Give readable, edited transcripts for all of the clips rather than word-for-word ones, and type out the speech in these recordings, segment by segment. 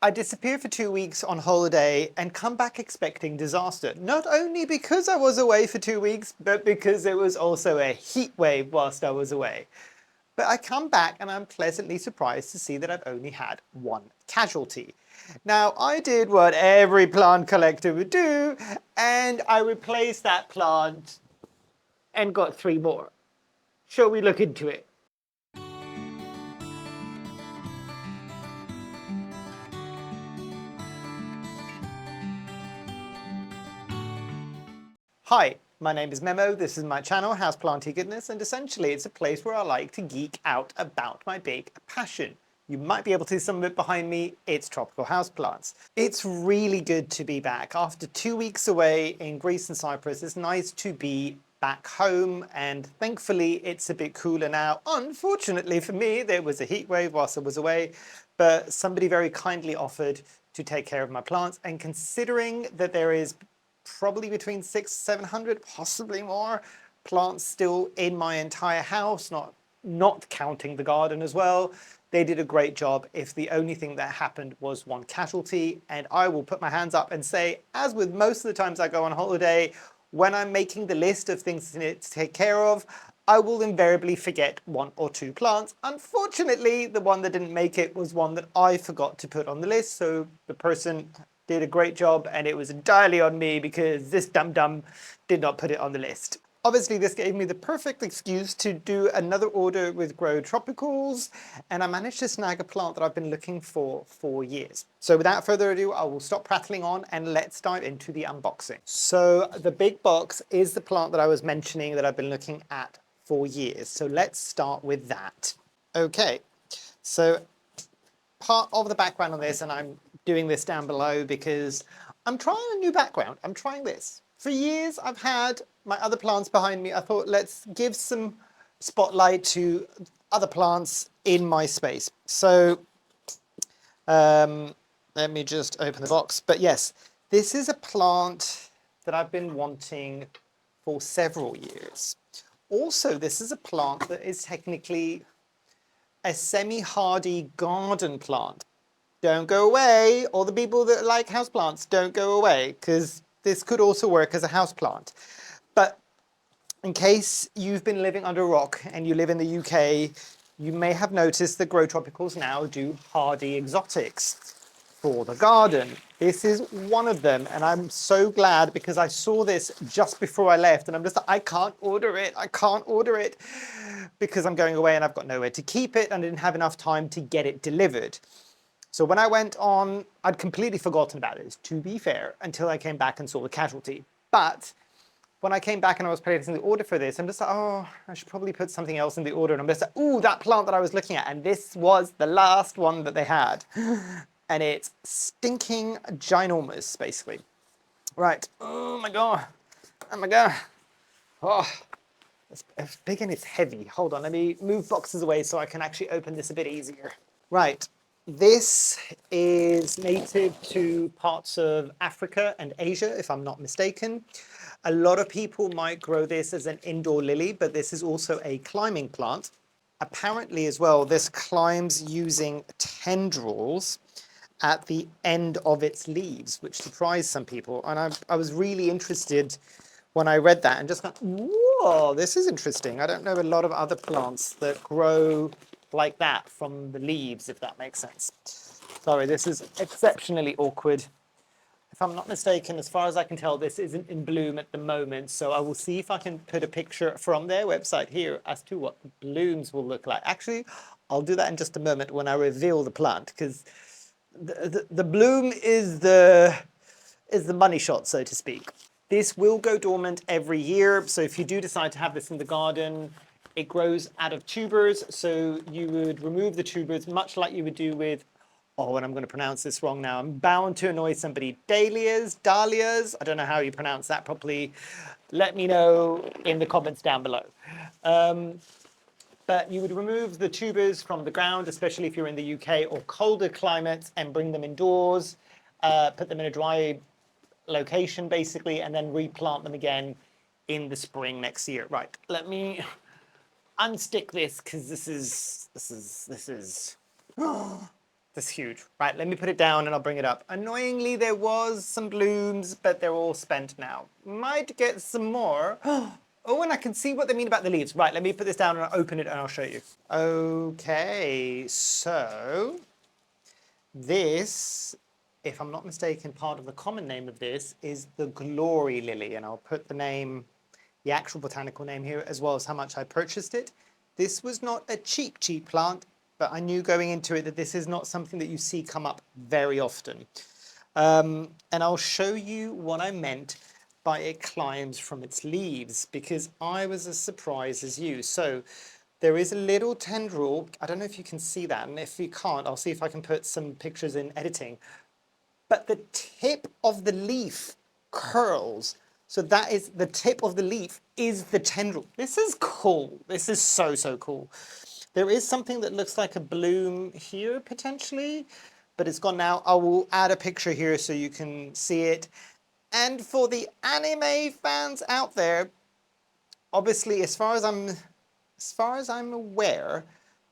I disappeared for 2 weeks on holiday and come back expecting disaster. Not only because I was away for 2 weeks, but because there was also a heat wave whilst I was away. But I come back and I'm pleasantly surprised to see that I've only had one casualty. Now, I did what every plant collector would do, and I replaced that plant and got 3 more. Shall we look into it? Hi, my name is Memo, this is my channel, Houseplantygoodness, and essentially it's a place where I like to geek out about my big passion. You might be able to see some of it behind me, it's tropical houseplants. It's really good to be back. After 2 weeks away in Greece and Cyprus, it's nice to be back home, and thankfully it's a bit cooler now. Unfortunately for me, there was a heat wave whilst I was away, but somebody very kindly offered to take care of my plants, and considering that there is probably between 600-700, possibly more, plants still in my entire house, not counting the garden as well. They did a great job if the only thing that happened was one casualty. And I will put my hands up and say, as with most of the times I go on holiday, when I'm making the list of things to take care of, I will invariably forget 1 or 2 plants. Unfortunately, the one that didn't make it was one that I forgot to put on the list, so the person did a great job and it was entirely on me because this dum-dum did not put it on the list. Obviously, this gave me the perfect excuse to do another order with Grow Tropicals, and I managed to snag a plant that I've been looking for years. So without further ado, I will stop prattling on and let's dive into the unboxing. So the big box is the plant that I was mentioning that I've been looking at for years. So let's start with that. Okay, so part of the background on this, and I'm doing this down below because I'm trying a new background. I'm trying this. For years, I've had my other plants behind me. I thought, let's give some spotlight to other plants in my space. So let me just open the box. But yes, this is a plant that I've been wanting for several years. Also, this is a plant that is technically a semi-hardy garden plant. Don't go away. All the people that like houseplants, don't go away, because this could also work as a houseplant. But in case you've been living under a rock and you live in the UK, you may have noticed that Grow Tropicals now do hardy exotics for the garden. This is one of them, and I'm so glad because I saw this just before I left, and I'm just like, I can't order it. I can't order it because I'm going away and I've got nowhere to keep it and I didn't have enough time to get it delivered. So when I went on, I'd completely forgotten about it, to be fair, until I came back and saw the casualty. But when I came back and I was placing the order for this, I'm just like, oh, I should probably put something else in the order. And I'm just like, ooh, that plant that I was looking at. And this was the last one that they had. And it's stinking ginormous, basically. Right. Oh my God. Oh my God. Oh, it's big and it's heavy. Hold on, let me move boxes away so I can actually open this a bit easier. Right. This is native to parts of Africa and Asia, if I'm not mistaken. A lot of people might grow this as an indoor lily, but this is also a climbing plant. Apparently as well, this climbs using tendrils at the end of its leaves, which surprised some people. And I was really interested when I read that and just went, whoa, this is interesting. I don't know a lot of other plants that grow like that from the leaves, if that makes sense. Sorry, this is exceptionally awkward. If I'm not mistaken, as far as I can tell, this isn't in bloom at the moment, so I will see if I can put a picture from their website here as to what the blooms will look like. Actually, I'll do that in just a moment when I reveal the plant, because the bloom is the money shot, so to speak. This will go dormant every year, so if you do decide to have this in the garden, it grows out of tubers, so you would remove the tubers much like you would do with, oh, and I'm going to pronounce this wrong now. I'm bound to annoy somebody. Dahlias? I don't know how you pronounce that properly. Let me know in the comments down below. But you would remove the tubers from the ground, especially if you're in the UK or colder climates, and bring them indoors, put them in a dry location basically, and then replant them again in the spring next year. Right, let me unstick this because this is That's huge. Right, let me put it down and I'll bring it up. Annoyingly, there was some blooms, but they're all spent now. Might get some more. Oh, and I can see what they mean about the leaves. Right, let me put this down and I'll open it and I'll show you. Okay, so this, if I'm not mistaken, part of the common name of this is the glory lily, and I'll put the name, the actual botanical name here, as well as how much I purchased it. This was not a cheap plant, but I knew going into it that this is not something that you see come up very often. And I'll show you what I meant by it climbs from its leaves, because I was as surprised as you. So there is a little tendril. I don't know if you can see that, and if you can't, I'll see if I can put some pictures in editing. But the tip of the leaf curls. So that is, the tip of the leaf is the tendril. This is cool. This is so, so cool. There is something that looks like a bloom here potentially, but it's gone now. I will add a picture here so you can see it. And for the anime fans out there, obviously, as far as I'm aware,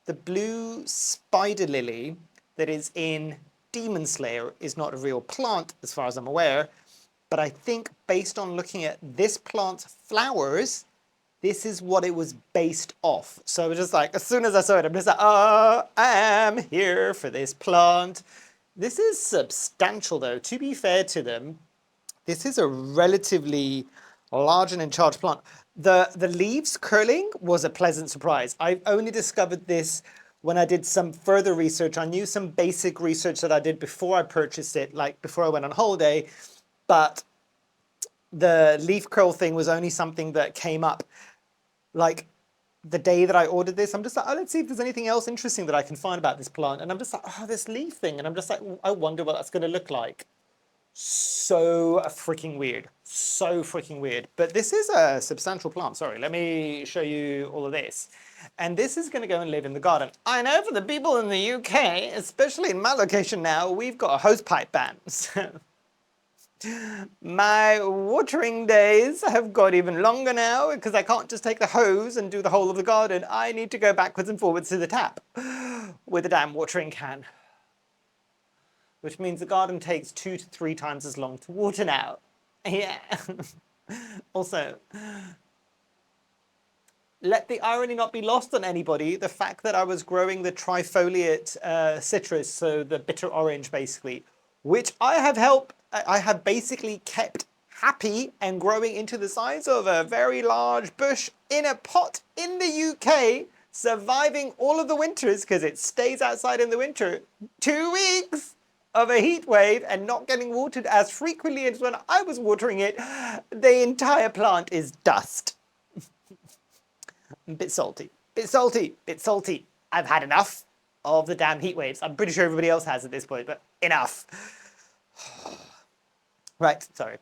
the blue spider lily that is in Demon Slayer is not a real plant, as far as I'm aware. But I think based on looking at this plant's flowers, this is what it was based off. So I was just like, as soon as I saw it, I'm just like, oh, I am here for this plant. This is substantial though. To be fair to them, this is a relatively large and in charge plant. The leaves curling was a pleasant surprise. I only discovered this when I did some further research. I knew some basic research that I did before I purchased it, like before I went on holiday, but the leaf curl thing was only something that came up like the day that I ordered this. I'm just like, oh, let's see if there's anything else interesting that I can find about this plant. And I'm just like, oh, this leaf thing. And I'm just like, I wonder what that's going to look like. So freaking weird. So freaking weird. But this is a substantial plant. Sorry, let me show you all of this. And this is going to go and live in the garden. I know for the people in the UK, especially in my location now, we've got a hose pipe ban. So my watering days have got even longer now because I can't just take the hose and do the whole of the garden. I need to go backwards and forwards to the tap with a damn watering can. Which means the garden takes 2 to 3 times as long to water now. Yeah. Also, let the irony not be lost on anybody. The fact that I was growing the trifoliate citrus, so the bitter orange basically, which I have basically kept happy and growing into the size of a very large bush in a pot in the UK, surviving all of the winters because it stays outside in the winter. 2 weeks of a heat wave and not getting watered as frequently as when I was watering it, the entire plant is dust. Bit salty, bit salty, bit salty. I've had enough of the damn heat waves. I'm pretty sure everybody else has at this point, but enough. Right, sorry.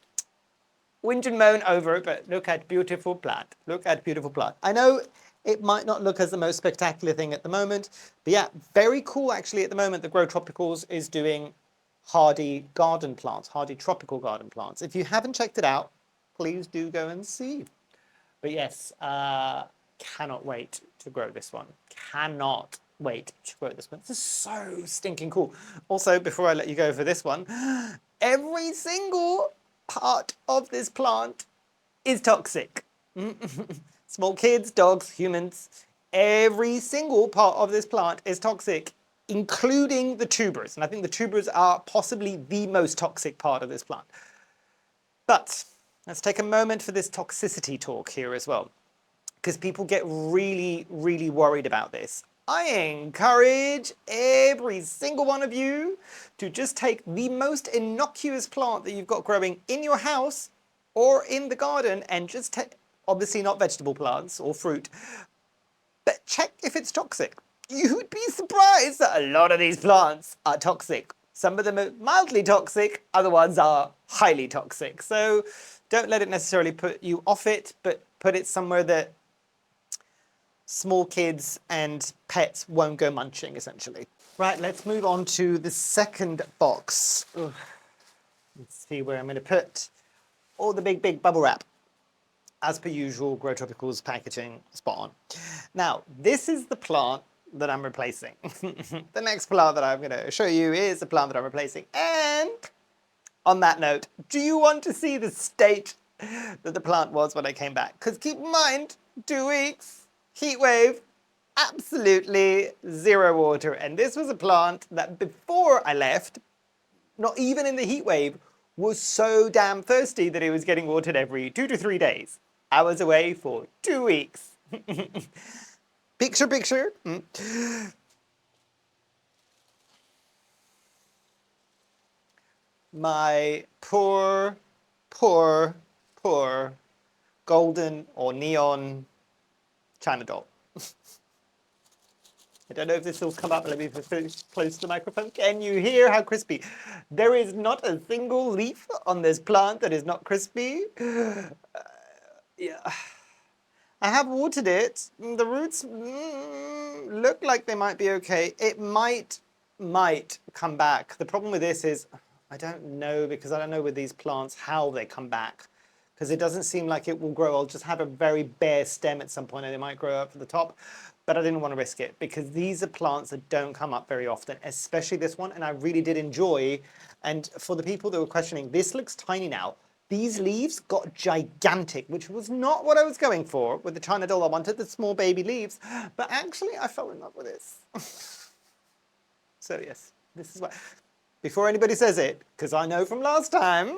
Whinge and moan over, but look at beautiful plant. Look at beautiful plant. I know it might not look as the most spectacular thing at the moment, but yeah, very cool actually at the moment. The Grow Tropicals is doing hardy garden plants, hardy tropical garden plants. If you haven't checked it out, please do go and see. But yes, cannot wait to grow this one. Cannot wait to grow this one. This is so stinking cool. Also, before I let you go for this one, every single part of this plant is toxic. Small kids, dogs, humans, every single part of this plant is toxic, including the tubers. And I think the tubers are possibly the most toxic part of this plant. But let's take a moment for this toxicity talk here as well, because people get really, really worried about this. I encourage every single one of you to just take the most innocuous plant that you've got growing in your house or in the garden and just take, obviously not vegetable plants or fruit, but check if it's toxic. You would be surprised that a lot of these plants are toxic. Some of them are mildly toxic, other ones are highly toxic. So don't let it necessarily put you off it, but put it somewhere that small kids and pets won't go munching, essentially. Right, let's move on to the second box. Ugh. Let's see where I'm going to put all the big bubble wrap. As per usual, Grow Tropicals packaging, spot on. Now, this is the plant that I'm replacing. The next plant that I'm going to show you is the plant that I'm replacing. And on that note, do you want to see the state that the plant was when I came back? Because keep in mind, 2 weeks, heat wave, absolutely zero water. And this was a plant that before I left, not even in the heat wave, was so damn thirsty that it was getting watered every 2 to 3 days. I was away for 2 weeks. Picture. My poor golden or neon China doll. I don't know if this will come up. Let me put close to the microphone. Can you hear how crispy? There is not a single leaf on this plant that is not crispy. Yeah. I have watered it. The roots look like they might be okay. It might come back. The problem with this is I don't know, because I don't know with these plants how they come back, because it doesn't seem like it will grow. I'll just have a very bare stem at some point and it might grow up to the top, but I didn't want to risk it because these are plants that don't come up very often, especially this one, and I really did enjoy. And for the people that were questioning, this looks tiny now. These leaves got gigantic, which was not what I was going for with the China doll. I wanted the small baby leaves, but actually I fell in love with this. So yes, this is why. Before anybody says it, because I know from last time,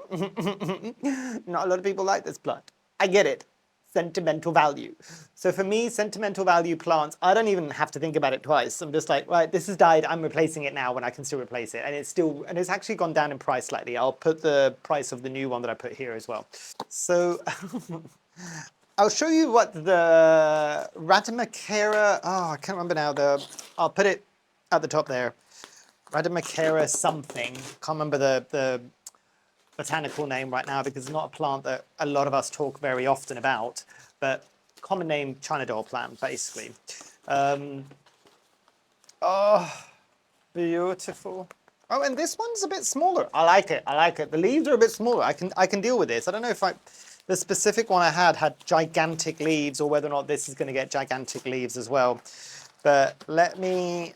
not a lot of people like this plant. I get it. Sentimental value. So for me, sentimental value plants, I don't even have to think about it twice. I'm just like, right, this has died. I'm replacing it now when I can still replace it. And it's actually gone down in price slightly. I'll put the price of the new one that I put here as well. So I'll show you what the Radermachera, I can't remember now. I'll put it at the top there. Radermachera something. Can't remember the botanical name right now because it's not a plant that a lot of us talk very often about, but common name China doll plant, basically. Oh, beautiful. Oh, and this one's a bit smaller. I like it. The leaves are a bit smaller. I can deal with this. I don't know if the specific one I had gigantic leaves, or whether or not this is going to get gigantic leaves as well. But let me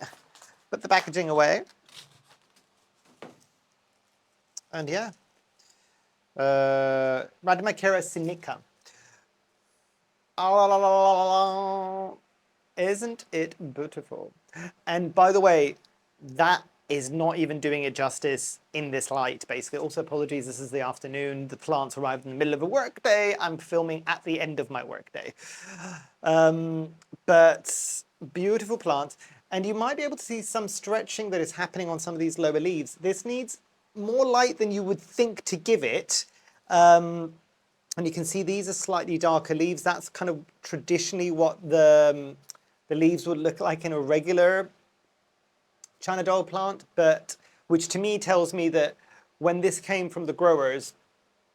put the packaging away. And yeah, Radermachera Sinica. Oh, isn't it beautiful? And by the way, that is not even doing it justice in this light, basically. Also, apologies, this is the afternoon. The plants arrived in the middle of a work day. I'm filming at the end of my work day. But beautiful plant. And you might be able to see some stretching that is happening on some of these lower leaves. This needs more light than you would think to give it. And you can see these are slightly darker leaves. That's kind of traditionally what the leaves would look like in a regular China doll plant, but which to me tells me that when this came from the growers,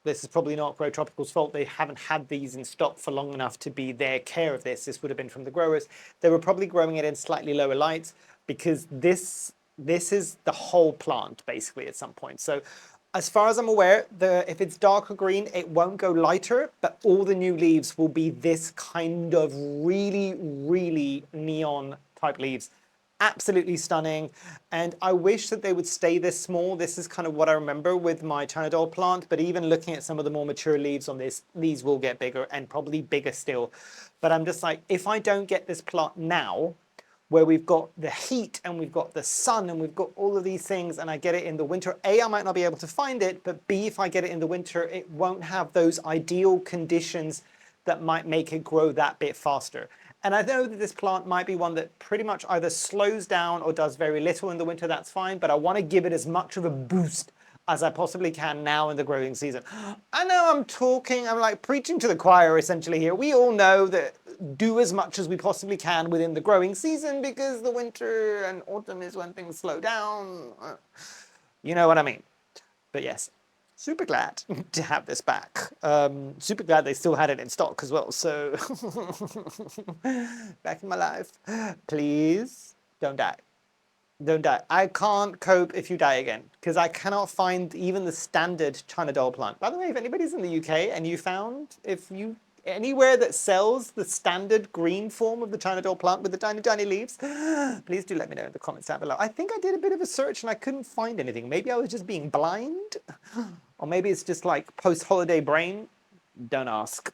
this is probably not Grow Tropical's fault. They haven't had these in stock for long enough to be their care of this. This would have been from the growers. They were probably growing it in slightly lower lights because this is the whole plant basically at some point. So as far as I'm aware, if it's darker green, it won't go lighter, but all the new leaves will be this kind of really, really neon type leaves. Absolutely stunning. And I wish that they would stay this small. This is kind of what I remember with my China doll plant, but even looking at some of the more mature leaves on this, these will get bigger and probably bigger still. But I'm just like, if I don't get this plant now, where we've got the heat and we've got the sun and we've got all of these things, and I get it in the winter, A, I might not be able to find it, but B, if I get it in the winter, it won't have those ideal conditions that might make it grow that bit faster. And I know that this plant might be one that pretty much either slows down or does very little in the winter, that's fine, but I want to give it as much of a boost as I possibly can now in the growing season. I know I'm like preaching to the choir essentially here. We all know that do as much as we possibly can within the growing season because the winter and autumn is when things slow down. You know what I mean? But yes, super glad to have this back. Super glad they still had it in stock as well. So back in my life, please don't die. Don't die. I can't cope if you die again because I cannot find even the standard China doll plant. By the way, if anybody's in the UK and you found, if you Anywhere that sells the standard green form of the China doll plant with the tiny, tiny leaves, please do let me know in the comments down below. I think I did a bit of a search and I couldn't find anything. Maybe I was just being blind, or maybe it's just like post-holiday brain. Don't ask.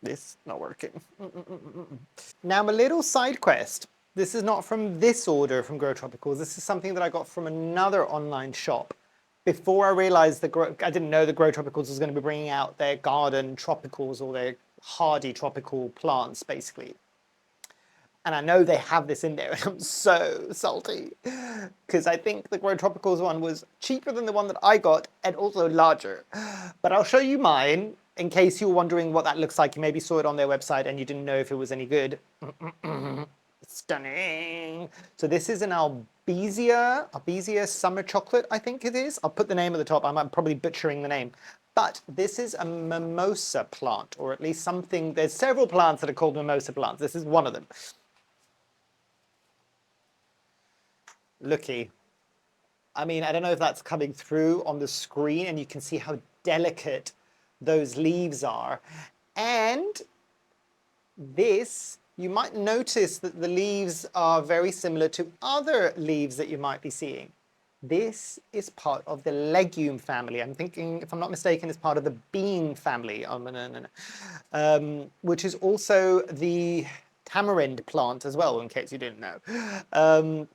This not working. Now, a little side quest. This is not from this order from Grow Tropicals. This is something that I got from another online shop. Before I realized that I didn't know that Grow Tropicals was going to be bringing out their garden tropicals or their hardy tropical plants, basically. And I know they have this in there, and I'm so salty because I think the Grow Tropicals one was cheaper than the one that I got and also larger. But I'll show you mine in case you were wondering what that looks like. You maybe saw it on their website and you didn't know if it was any good. Stunning. So this is an Albizia summer chocolate, I think it is. I'll put the name at the top. I'm probably butchering the name. But this is a mimosa plant, or at least something. There's several plants that are called mimosa plants. This is one of them. Looky. I mean, I don't know if that's coming through on the screen and you can see how delicate those leaves are. And this, you might notice that the leaves are very similar to other leaves that you might be seeing. This is part of the legume family. I'm thinking, if I'm not mistaken, it's part of the bean family, which is also the tamarind plant as well, in case you didn't know.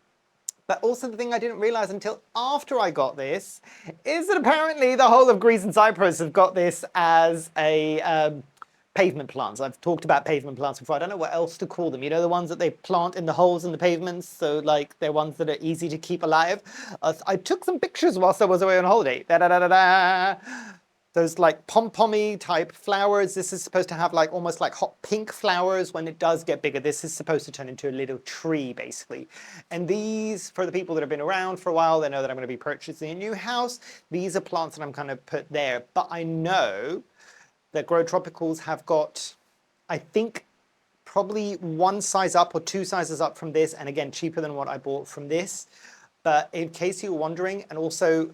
But also the thing I didn't realize until after I got this is that apparently the whole of Greece and Cyprus have got this as a pavement plants. I've talked about pavement plants before. I don't know what else to call them. You know, the ones that they plant in the holes in the pavements. So like they're ones that are easy to keep alive. I took some pictures whilst I was away on holiday. Those like pom-pommy type flowers. This is supposed to have like almost like hot pink flowers. When it does get bigger, this is supposed to turn into a little tree basically. And these, for the people that have been around for a while, they know that I'm going to be purchasing a new house. These are plants that I'm going to put there. But I know that Grow Tropicals have got, I think, probably one size up or two sizes up from this. And again, cheaper than what I bought from this. But in case you were wondering, and also,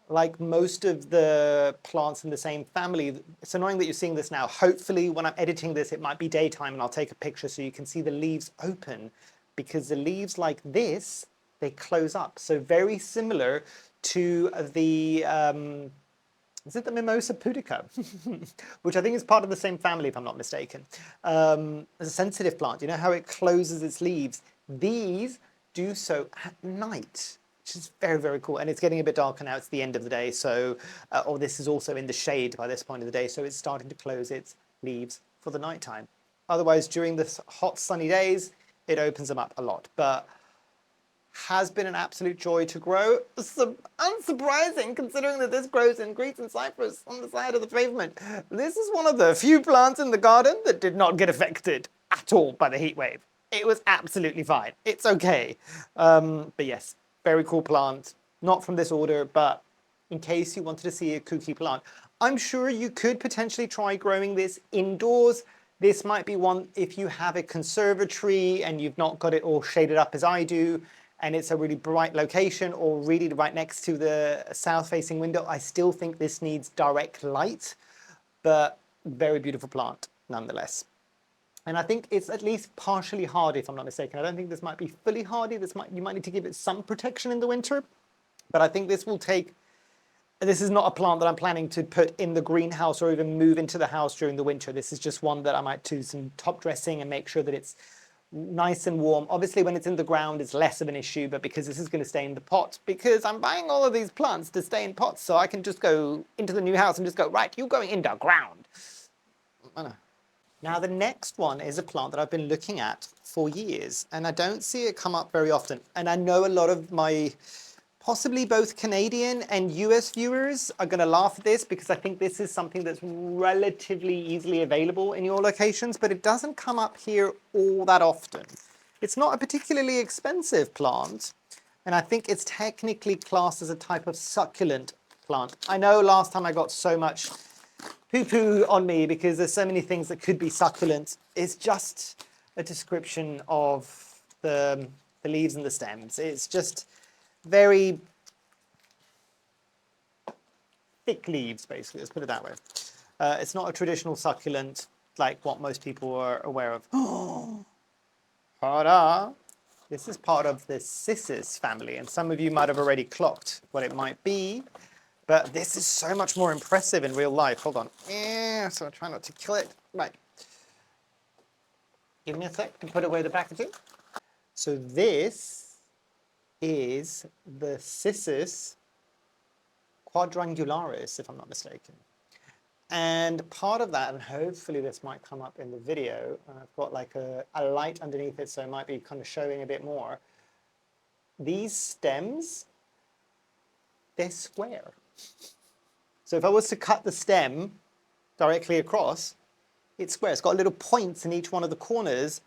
like most of the plants in the same family, it's annoying that you're seeing this now. Hopefully when I'm editing this, it might be daytime and I'll take a picture so you can see the leaves open, because the leaves like this, they close up. So very similar to the, is it the Mimosa pudica? Which I think is part of the same family, if I'm not mistaken. It's a sensitive plant. You know how it closes its leaves? These do so at night, which is very, very cool. And it's getting a bit darker now. It's the end of the day. So, or this is also in the shade by this point of the day. So it's starting to close its leaves for the nighttime. Otherwise, during the hot, sunny days, it opens them up a lot. But has been an absolute joy to grow. Unsurprising, considering that this grows in Greece and Cyprus on the side of the pavement. This is one of the few plants in the garden that did not get affected at all by the heat wave. It was absolutely fine. It's okay. But yes, very cool plant. Not from this order, but in case you wanted to see a kooky plant. I'm sure you could potentially try growing this indoors. This might be one if you have a conservatory and you've not got it all shaded up as I do, and it's a really bright location or really right next to the south-facing window. I still think this needs direct light, but very beautiful plant nonetheless. And I think it's at least partially hardy, if I'm not mistaken. I don't think this might be fully hardy. You might need to give it some protection in the winter, but I think this will take. This is not a plant that I'm planning to put in the greenhouse or even move into the house during the winter. This is just one that I might do some top dressing and make sure that it's nice and warm. Obviously, when it's in the ground, it's less of an issue, but because this is going to stay in the pot, because I'm buying all of these plants to stay in pots, so I can just go into the new house and just go, right, you're going in the ground. I know. Now, the next one is a plant that I've been looking at for years, and I don't see it come up very often. And I know a lot of my possibly both Canadian and US viewers are going to laugh at this, because I think this is something that's relatively easily available in your locations, but it doesn't come up here all that often. It's not a particularly expensive plant, and I think it's technically classed as a type of succulent plant. I know last time I got so much poo-poo on me because there's so many things that could be succulent. It's just a description of the leaves and the stems. It's just very thick leaves, basically. Let's put it that way. It's not a traditional succulent like what most people are aware of. Ta-da! This is part of the Cissus family, and some of you might have already clocked what it might be, but this is so much more impressive in real life. Hold on. So I'll try not to kill it. Right. Give me a sec to put away the packaging. So this is the Cissus quadrangularis, if I'm not mistaken. And part of that, and hopefully this might come up in the video, I've got like a light underneath it, so it might be kind of showing a bit more. These stems, they're square. So if I was to cut the stem directly across, it's square. It's got little points in each one of the corners,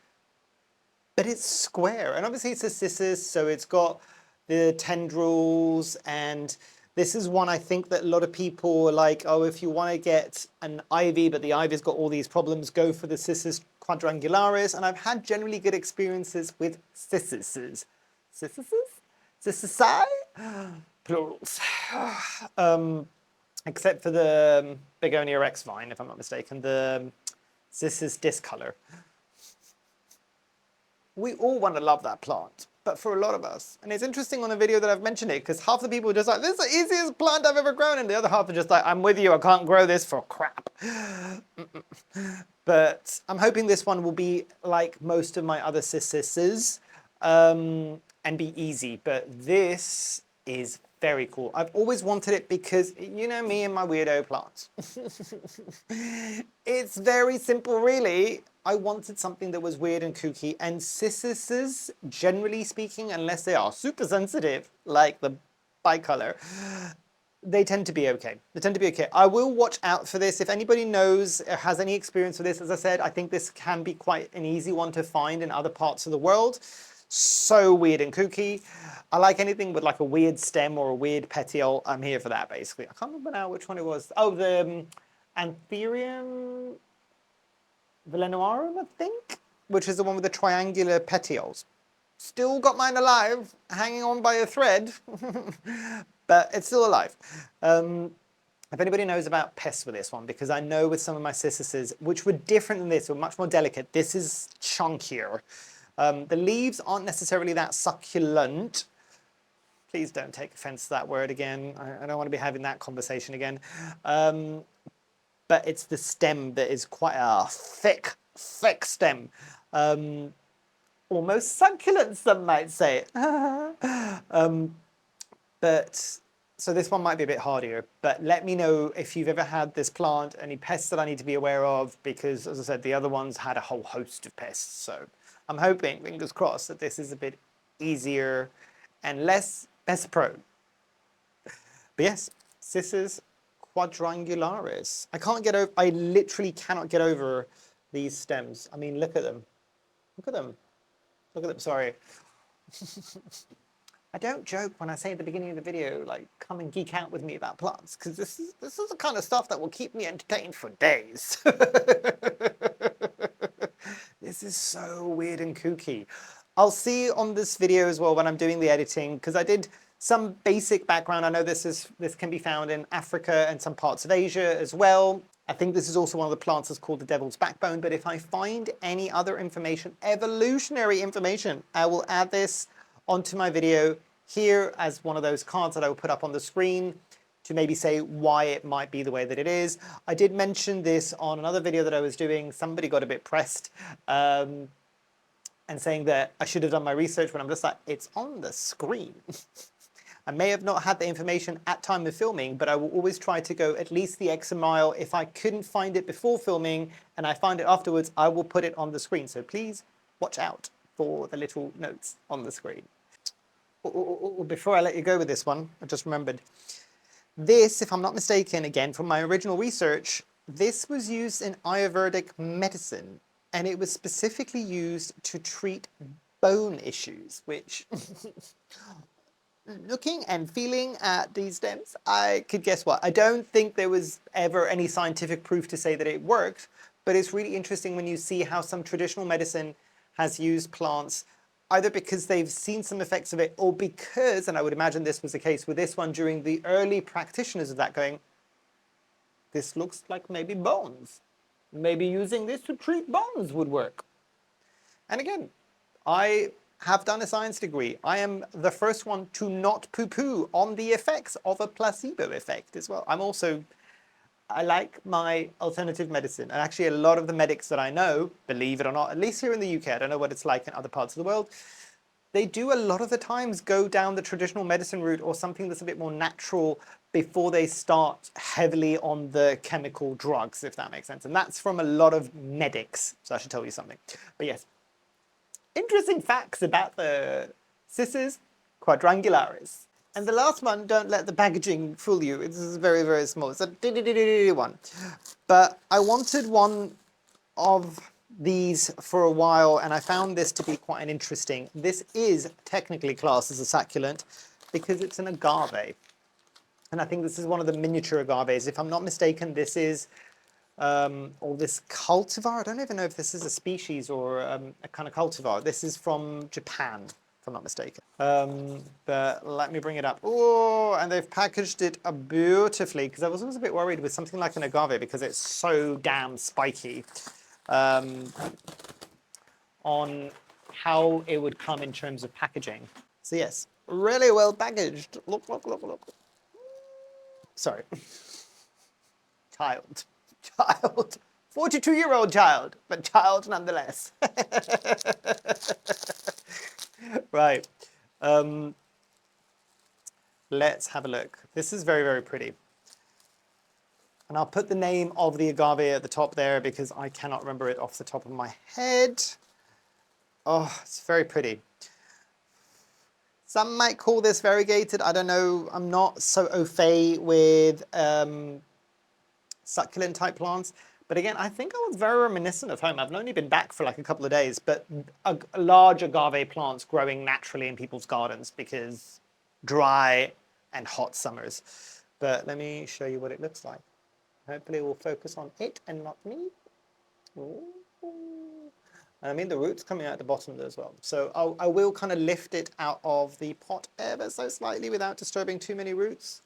but it's square. And obviously it's a cissus, so it's got the tendrils, and this is one I think that a lot of people are like, oh, if you want to get an ivy, but the ivy's got all these problems, go for the Cissus quadrangularis. And I've had generally good experiences with cissuses. Cissuses? Cissusi? Plurals. Except for the Begonia rex vine, if I'm not mistaken, the Cissus discolor. We all want to love that plant, but for a lot of us, and it's interesting on the video that I've mentioned it, because half the people are just like, this is the easiest plant I've ever grown, and the other half are just like, I'm with you, I can't grow this for crap. But I'm hoping this one will be like most of my other cissuses, and be easy, but this is very cool. I've always wanted it because, you know me and my weirdo plants. It's very simple, really. I wanted something that was weird and kooky, and cissuses, generally speaking, unless they are super sensitive, like the bicolor, they tend to be okay. They tend to be okay. I will watch out for this. If anybody knows or has any experience with this, as I said, I think this can be quite an easy one to find in other parts of the world. So weird and kooky. I like anything with like a weird stem or a weird petiole. I'm here for that, basically. I can't remember now which one it was. Oh, the Anthurium Velenoarum, I think, which is the one with the triangular petioles. Still got mine alive, hanging on by a thread, but it's still alive. If anybody knows about pests with this one, because I know with some of my cissuses, which were different than this, were much more delicate, this is chunkier. The leaves aren't necessarily that succulent. Please don't take offense to that word again. I don't want to be having that conversation again. But it's the stem that is quite a thick stem. Almost succulent, some might say. So this one might be a bit hardier, but let me know if you've ever had this plant, any pests that I need to be aware of, because as I said, the other ones had a whole host of pests. So I'm hoping, fingers crossed, that this is a bit easier and less pest prone. But yes, Cissus quadrangularis. I literally cannot get over these stems. I mean, look at them. Look at them. Look at them, sorry. I don't joke when I say at the beginning of the video, like, come and geek out with me about plants, because this is the kind of stuff that will keep me entertained for days. This is so weird and kooky. I'll see on this video as well when I'm doing the editing, because I did some basic background. I know this can be found in Africa and some parts of Asia as well. I think this is also one of the plants that's called the devil's backbone, but if I find any other information, evolutionary information, I will add this onto my video here as one of those cards that I will put up on the screen to maybe say why it might be the way that it is. I did mention this on another video that I was doing. Somebody got a bit pressed and saying that I should have done my research, but I'm just like, it's on the screen. I may have not had the information at time of filming, but I will always try to go at least the extra mile. If I couldn't find it before filming and I find it afterwards, I will put it on the screen. So please watch out for the little notes on the screen. Before I let you go with this one, I just remembered. This, if I'm not mistaken, again, from my original research, this was used in Ayurvedic medicine, and it was specifically used to treat bone issues, which, looking and feeling at these stems, I could guess what. I don't think there was ever any scientific proof to say that it worked, but it's really interesting when you see how some traditional medicine has used plants either because they've seen some effects of it or because, and I would imagine this was the case with this one, during the early practitioners of that going, This looks like maybe bones. Maybe using this to treat bones would work. And again, I have done a science degree. I am the first one to not poo-poo on the effects of a placebo effect as well. I like my alternative medicine. And actually a lot of the medics that I know, believe it or not, at least here in the UK, I don't know what it's like in other parts of the world, they do a lot of the times go down the traditional medicine route or something that's a bit more natural before they start heavily on the chemical drugs, if that makes sense. And that's from a lot of medics. So I should tell you something. But yes, interesting facts about the Cissus quadrangularis. And the last one, don't let the packaging fool you. This is very, very small. It's a one. But I wanted one of these for a while, and I found this to be quite an interesting. This is technically classed as a succulent because it's an agave. And I think this is one of the miniature agaves. If I'm not mistaken, this is, or this cultivar, I don't even know if this is a species or a kind of cultivar. This is from Japan, if I'm not mistaken. But let me bring it up. Oh, and they've packaged it beautifully, because I was always a bit worried with something like an agave because it's so damn spiky. On how it would come in terms of packaging. So yes, really well packaged. Look, look, look, look. Sorry. Child. 42-year-old child, but child nonetheless. Right. Let's have a look. This is very, very pretty. And I'll put the name of the agave at the top there because I cannot remember it off the top of my head. Oh, it's very pretty. Some might call this variegated. I don't know. I'm not so au fait with succulent type plants. But again, I think I was very reminiscent of home. I've only been back for like a couple of days, but large agave plants growing naturally in people's gardens because dry and hot summers. But let me show you what it looks like. Hopefully we'll focus on it and not me. Ooh. I mean, the roots coming out the bottom as well. So I will kind of lift it out of the pot ever so slightly without disturbing too many roots.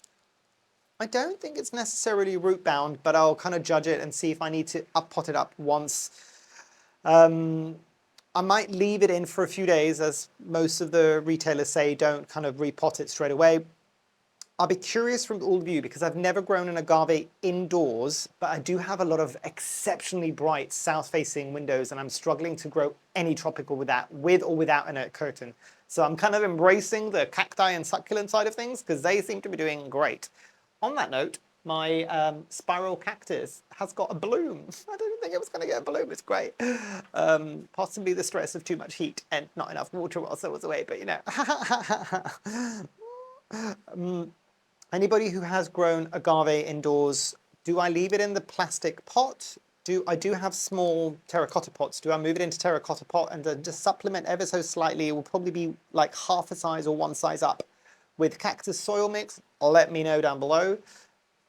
I don't think it's necessarily root bound, but I'll kind of judge it and see if I need to pot it up once. I might leave it in for a few days, as most of the retailers say, don't kind of repot it straight away. I'll be curious from all of you because I've never grown an agave indoors, but I do have a lot of exceptionally bright south-facing windows and I'm struggling to grow any tropical with that, with or without a curtain. So I'm kind of embracing the cacti and succulent side of things because they seem to be doing great. On that note, my spiral cactus has got a bloom. I didn't think it was going to get a bloom. It's great. Possibly the stress of too much heat and not enough water whilst I was away, but you know. Anybody who has grown agave indoors, do I leave it in the plastic pot? I do have small terracotta pots. Do I move it into terracotta pot and then just supplement ever so slightly? It will probably be like half a size or one size up with cactus soil mix. Let me know down below.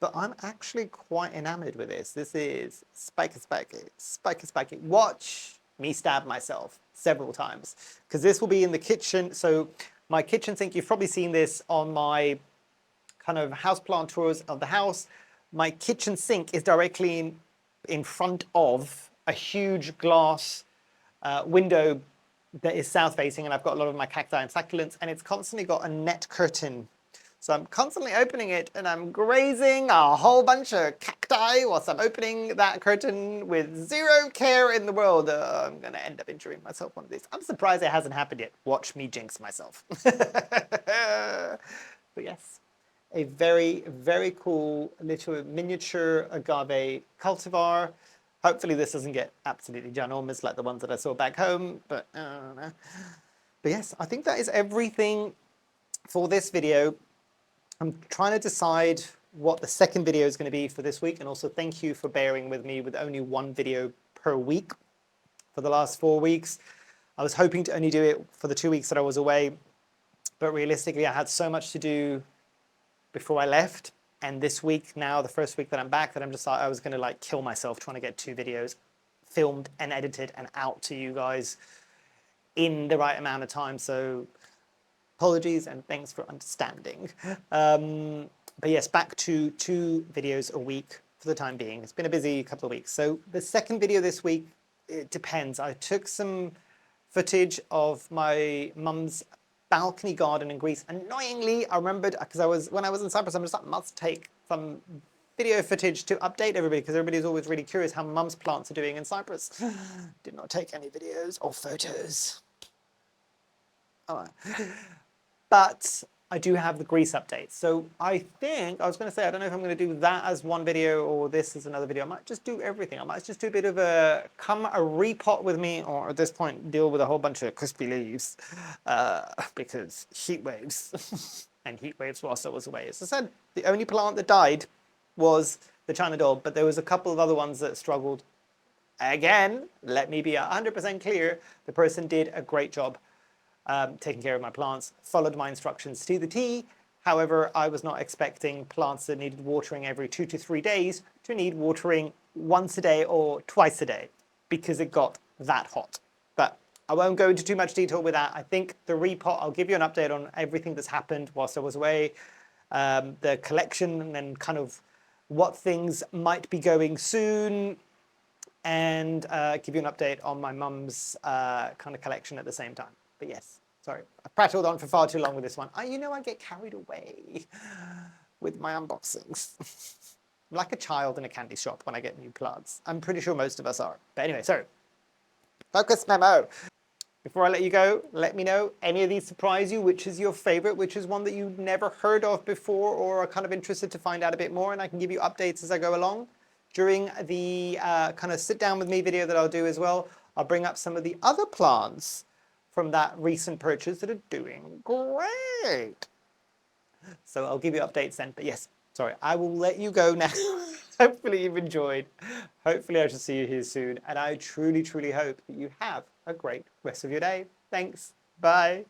But I'm actually quite enamored with this. This is spiky, spiky, spiky, spiky. Watch me stab myself several times because this will be in the kitchen. So my kitchen sink, you've probably seen this on my kind of houseplant tours of the house. My kitchen sink is directly in front of a huge glass window that is south facing, and I've got a lot of my cacti and succulents, and it's constantly got a net curtain. So I'm constantly opening it and I'm grazing a whole bunch of cacti whilst I'm opening that curtain with zero care in the world. I'm going to end up injuring myself one of these. I'm surprised it hasn't happened yet. Watch me jinx myself. But yes, a very, very cool little miniature agave cultivar. Hopefully this doesn't get absolutely ginormous like the ones that I saw back home, but I don't know. But yes, I think that is everything for this video. I'm trying to decide what the second video is going to be for this week, and also thank you for bearing with me with only one video per week for the last 4 weeks. I was hoping to only do it for the 2 weeks that I was away, but realistically I had so much to do before I left, and this week now, the first week that I'm back, that I'm just like, I was going to like kill myself trying to get 2 videos filmed and edited and out to you guys in the right amount of time. So apologies and thanks for understanding. But yes, back to 2 videos a week for for the time being. It's been a busy couple of weeks. So the second video this week, it depends. I took some footage of my mum's balcony garden in Greece. Annoyingly, I remembered, because when I was in Cyprus, I'm just like, must take some video footage to update everybody, because everybody's always really curious how mum's plants are doing in Cyprus. Did not take any videos or photos. Oh. But I do have the Greece updates. So I think, I was going to say, I don't know if I'm going to do that as one video or this as another video. I might just do everything. I might just do a bit of a repot with me, or at this point deal with a whole bunch of crispy leaves, because heat waves and heat waves whilst I was away. As I said, the only plant that died was the China doll, but there was a couple of other ones that struggled. Again, let me be 100% clear, the person did a great job taking care of my plants, followed my instructions to the T. However, I was not expecting plants that needed watering every 2 to 3 days to need watering once a day or twice a day, because it got that hot. But I won't go into too much detail with that. I think the repot, I'll give you an update on everything that's happened whilst I was away, the collection, and kind of what things might be going soon, and give you an update on my mum's kind of collection at the same time. But yes, sorry, I prattled on for far too long with this one. I get carried away with my unboxings. I'm like a child in a candy shop when I get new plants. I'm pretty sure most of us are. But anyway, so focus memo. Before I let you go, let me know, any of these surprise you? Which is your favorite? Which is one that you've never heard of before or are kind of interested to find out a bit more? And I can give you updates as I go along. During the kind of sit down with me video that I'll do as well, I'll bring up some of the other plants from that recent purchase that are doing great. So I'll give you updates then. But yes, sorry, I will let you go now. Hopefully you've enjoyed. Hopefully I shall see you here soon. And I truly, truly hope that you have a great rest of your day. Thanks. Bye.